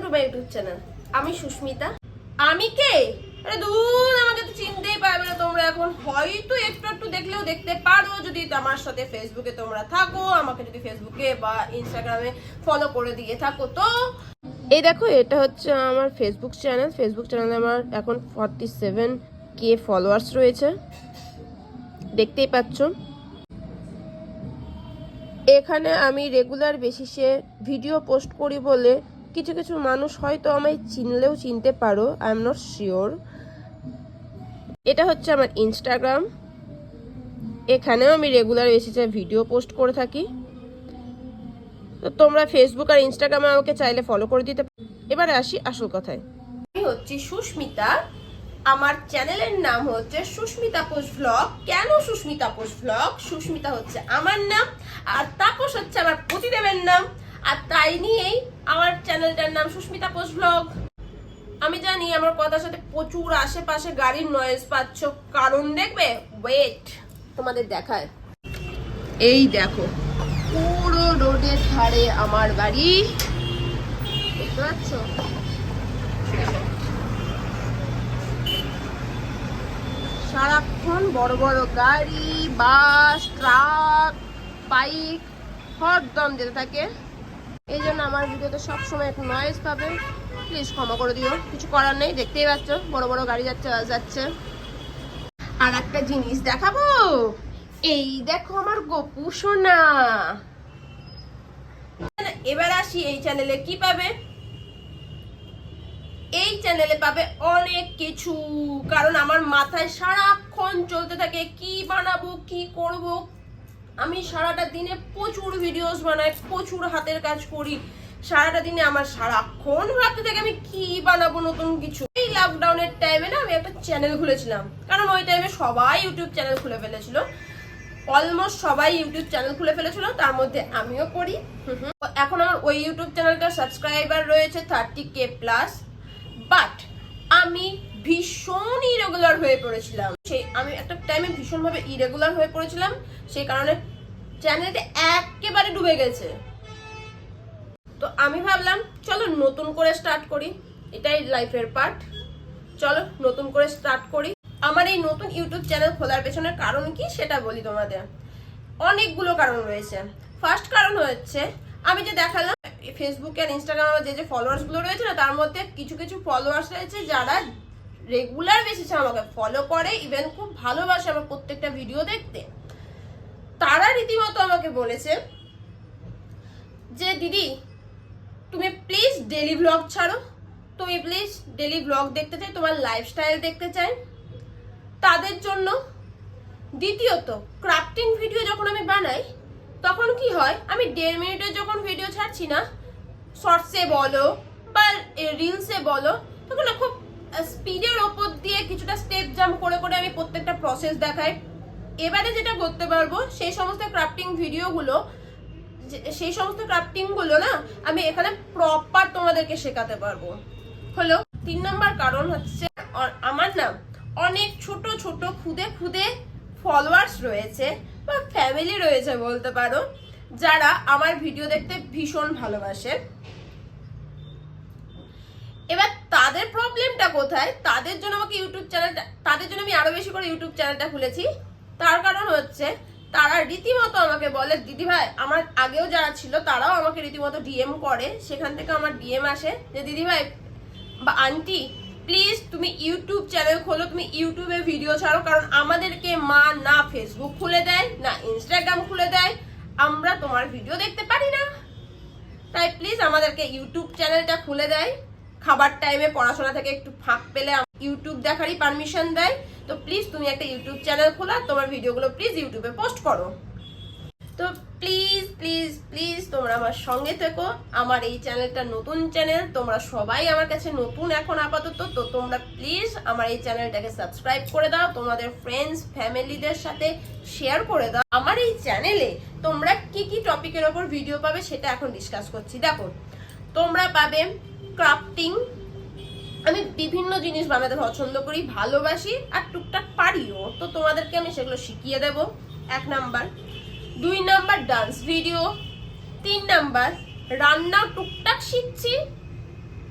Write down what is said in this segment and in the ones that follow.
To my YouTube channel. আমি সুস্মিতা। আমি কে? আরে দূর, আমাকে তো চিনতেই পারবে না তোমরা এখন। হয়তো একটু দেখলেও দেখতে পারো যদি আমার সাথে ফেসবুকে তোমরা থাকো, আমাকে যদি ফেসবুকে বা ইনস্টাগ্রামে ফলো করে দিয়ে থাকো। তো এই দেখো, এটা হচ্ছে আমার ফেসবুক চ্যানেল। ফেসবুক চ্যানেলে আমার এখন 47K ফলোয়ার্স রয়েছে, দেখতেই পাচ্ছ। এখানে আমি রেগুলার বেসিসে ভিডিও পোস্ট করি বলে কিছু কিছু মানুষ হয়তো আমায় চিনলেও চিনতে পারো, আই এম নট শিওর। এটা হচ্ছে আমার ইনস্টাগ্রাম, এখানেও আমি রেগুলার বেসিসে ভিডিও পোস্ট করে থাকি। তো তোমরা ফেসবুক আর ইনস্টাগ্রামে আমাকে চাইলে ফলো করে দিতে পারো। এবারে আসি আসল কথায়। আমি হচ্ছি সুস্মিতা, আমার চ্যানেলের নাম হচ্ছে সুস্মিতা পোস্ট ভ্লগ। কেন সুস্মিতা পোস্ট ভ্লগ? সুস্মিতা হচ্ছে আমার নাম, আর তাপস হচ্ছে আমার পতিদেবের নাম, আর তাই নিয়েই আমার চ্যানেলটার নাম সুস্মিতা পোস্ট ভ্লগ। আমি জানি আমার কথার সাথে প্রচুর আশেপাশে গাড়ির নয়েজ পাচ্ছ, কারণ দেখবে, ওয়েট, তোমাদের দেখায়। এই দেখো, পুরো রোডের ধারে আমার বাড়ি, দেখতে পাচ্ছ? সারাক্ষণ বড় বড় গাড়ি, বাস, ট্রাক, বাইক হরদম যেতে থাকে। এই জন্য আমার ভিডিওতে সবসময় একটু নয়েজ পাবে, প্লিজ ক্ষমা করে দিও। কিছু করার নেই, দেখতেই পাচ্ছ বড় বড় গাড়ি যাচ্ছে যাচ্ছে। আর একটা জিনিস দেখাবো, এই দেখো আমার গপু সোনা। এবার আসি এই চ্যানেলে কি পাবে। এই চ্যানেলে পাবে অনেক কিছু, কারণ আমার মাথায় সারাক্ষণ চলতে থাকে কি বানাবো, কি করব। আমি সারাটা দিনে প্রচুর ভিডিওস বানাই, প্রচুর হাতের কাজ করি। সারাটা দিনে আমার সারাক্ষণ ভাবতে থাকে আমি কি বানাবো নতুন কিছু। এই লকডাউনের টাইমে না আমি একটা চ্যানেল খুলেছিলাম, কারণ ওই টাইমে সবাই ইউটিউব চ্যানেল খুলে ফেলেছিল। অলমোস্ট সবাই ইউটিউব চ্যানেল খুলে ফেলেছিল, তার মধ্যে আমিও করি। এখন আমার ওই ইউটিউব চ্যানেলটা সাবস্ক্রাইবার রয়েছে 30K প্লাস। বাট আমি ভীষণ ইরেগুলার হয়ে পড়েছিলাম। আমি একটা টাইমে ভীষণভাবে ইরেগুলার হয়ে পড়েছিলাম, সেই কারণে চ্যানেলটা একেবারে ডুবে গেছে। তো আমি ভাবলাম চলো নতুন করে স্টার্ট করি, এটাই লাইফের পার্ট। চলো নতুন করে স্টার্ট করি। আমার এই নতুন ইউটিউব চ্যানেল খোলার পেছনের কারণ কি সেটা বলি তোমাদের। অনেকগুলো কারণ রয়েছে। ফার্স্ট কারণ হচ্ছে, আমি যে দেখালাম ফেসবুকে আর ইনস্টাগ্রামে যে ফলোয়ার্স গুলো রয়েছে না, তার মধ্যে কিছু কিছু ফলোয়ার্স রয়েছে যারা রেগুলার বেসিসে আমাকে ফলো করে, ইভেন খুব ভালোবাসে আমার প্রত্যেকটা ভিডিও দেখতে। তারা রীতিমতো আমাকে বলেছে যে দিদি তুমি প্লিজ ডেলি ব্লগ ছাড়ো, তুমি প্লিজ ডেলি ব্লগ দেখতে চাই, তোমার লাইফস্টাইল দেখতে চাই। তাদের জন্য। দ্বিতীয়ত, ক্রাফটিং ভিডিও যখন আমি বানাই তখন কি হয়, আমি 1.5 মিনিটের যখন ভিডিও ছাড়ছি না, শর্টসে বলো বা রিলসে বলো, তখন না খুব স্পিডের ওপর দিয়ে কিছুটা স্টেপ জাম্প করে করে আমি প্রত্যেকটা প্রসেস দেখাই। এবারে যেটা করতে পারবো, সেই সমস্ত ক্রাফটিং গুলো না আমি এখানে প্রপার তোমাদেরকে শেখাতে পারবো। হলো 3 নম্বর কারণ হচ্ছে, আমার না অনেক ছোট ছোট খুদে ফলোয়ার্স রয়েছে বা ফ্যামিলি রয়েছে বলতে পারো, যারা আমার ভিডিও দেখতে ভীষণ ভালোবাসে। এবার তাদের প্রবলেমটা কোথায়? তাদের জন্য আমাকে ইউটিউব চ্যানেলটা, তাদের জন্য আমি আরো বেশি করে ইউটিউব চ্যানেলটা খুলেছি। তার কারণ হচ্ছে, তারা রীতিমতো আমাকে বলে দিদি ভাই, আমার আগেও যারা ছিল তারাও আমাকে রীতিমতো ডিএম করে, সেখান থেকে আমার ডিএম আসে যে দিদি ভাই বা আন্টি প্লিজ তুমি ইউটিউব চ্যানেল খোলো, তুমি ইউটিউবে ভিডিও ছাড়ো, কারণ আমাদেরকে মা না ফেসবুক খুলে দেয় না ইনস্টাগ্রাম খুলে দেয়, আমরা তোমার ভিডিও দেখতে পারি না। তাই প্লিজ আমাদেরকে ইউটিউব চ্যানেলটা খুলে দেয়। খাবার টাইমে পড়াশোনা থেকে একটু ফাঁক পেলে ইউটিউব দেখারই পারমিশন দেয়। তো প্লিজ তুমি একটা ইউটিউব চ্যানেল খোলা, তোমার ভিডিওগুলো প্লিজ ইউটিউবে পোস্ট করো। তো প্লিজ প্লিজ প্লিজ তোমরা আমার সঙ্গে থেকো। আমার এই চ্যানেলটা নতুন চ্যানেল, তোমরা সবাই আমার কাছে নতুন এখন আপাতত। তো তোমরা প্লিজ আমার এই চ্যানেলটাকে সাবস্ক্রাইব করে দাও, তোমাদের ফ্রেন্ডস ফ্যামিলিদের সাথে শেয়ার করে দাও। আমার এই চ্যানেলে তোমরা কি কি টপিকের ওপর ভিডিও পাবে সেটা এখন ডিসকাস করছি। দেখো, তোমরা পাবে ক্রাফটিং, আমি বিভিন্ন জিনিস বানাতে পছন্দ করি, ভালোবাসি আর টুকটাক পারিও, তো তোমাদেরকে আমি সেগুলো শিখিয়ে দেব। 1 number. 2 number dance video. 3 number রান্না টুকটাক শিখছি।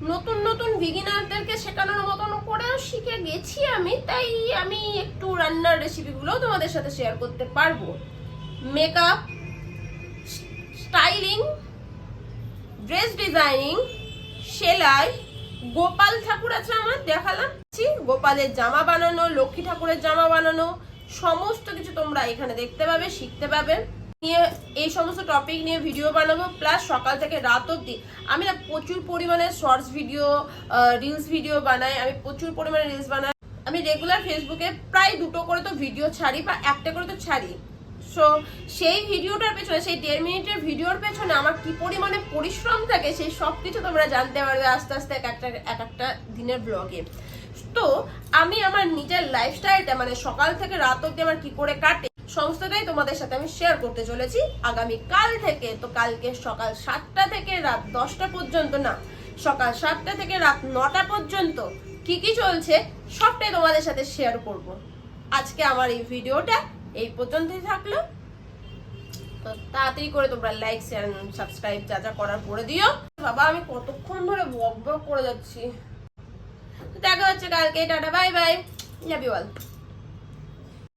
নতুন নতুন বিগিনারদেরকে শেখানোর মতন করেও শিখে গেছি আমি, তাই আমি একটু রান্নার রেসিপিগুলো তোমাদের সাথে শেয়ার করতে পারবো। মেকআপ, স্টাইলিং, ড্রেস ডিজাইনিং, সেলাই, গোপাল ঠাকুর আছে আমার দেখালাম, গোপালের জামা বানানো, লক্ষ্মী ঠাকুরের জামা বানানো, সমস্ত কিছু তোমরা এখানে দেখতে পাবে, শিখতে পাবে। নিয়ে এই সমস্ত টপিক নিয়ে ভিডিও বানাবো, প্লাস সকাল থেকে রাত অবধি আমি না প্রচুর পরিমাণে শর্টস ভিডিও, রিলস ভিডিও বানাই, আমি প্রচুর পরিমাণে রিলস বানাই। আমি রেগুলার ফেসবুকে প্রায় 2টো করে তো ভিডিও ছাড়ি বা 1টা করে তো ছাড়ি। সো সেই ভিডিওটার পেছনে, সেই 1.5 মিনিটের ভিডিওর পেছনে আমার কি পরিমাণে পরিশ্রম থাকে সেই সব কিছু তোমরা জানতে পারবে আস্তে আস্তে এক একটা দিনের ব্লগে। তো আমি আমার নিজের লাইফস্টাইলটা মানে সকাল থেকে রাত অবধি আমার কি করে কাটে সমস্তটাই তোমাদের সাথে আমি শেয়ার করতে চলেছি আগামী কাল থেকে। তো কালকে সকাল 7টা থেকে রাত 10টা পর্যন্ত, না সকাল 7টা থেকে রাত 9টা পর্যন্ত কি কি চলছে সবটাই তোমাদের সাথে শেয়ার করব। আজকে আমার এই ভিডিওটা এই পর্যন্তই থাকলো। তো তাড়াতাড়ি করে তোমরা লাইক, শেয়ার, সাবস্ক্রাইব যা যা করার করে দিও। বাবা আমি কতক্ষণ ধরে বক বক করে যাচ্ছি। দেখা হচ্ছে কালকে, tata, bye bye, love you all.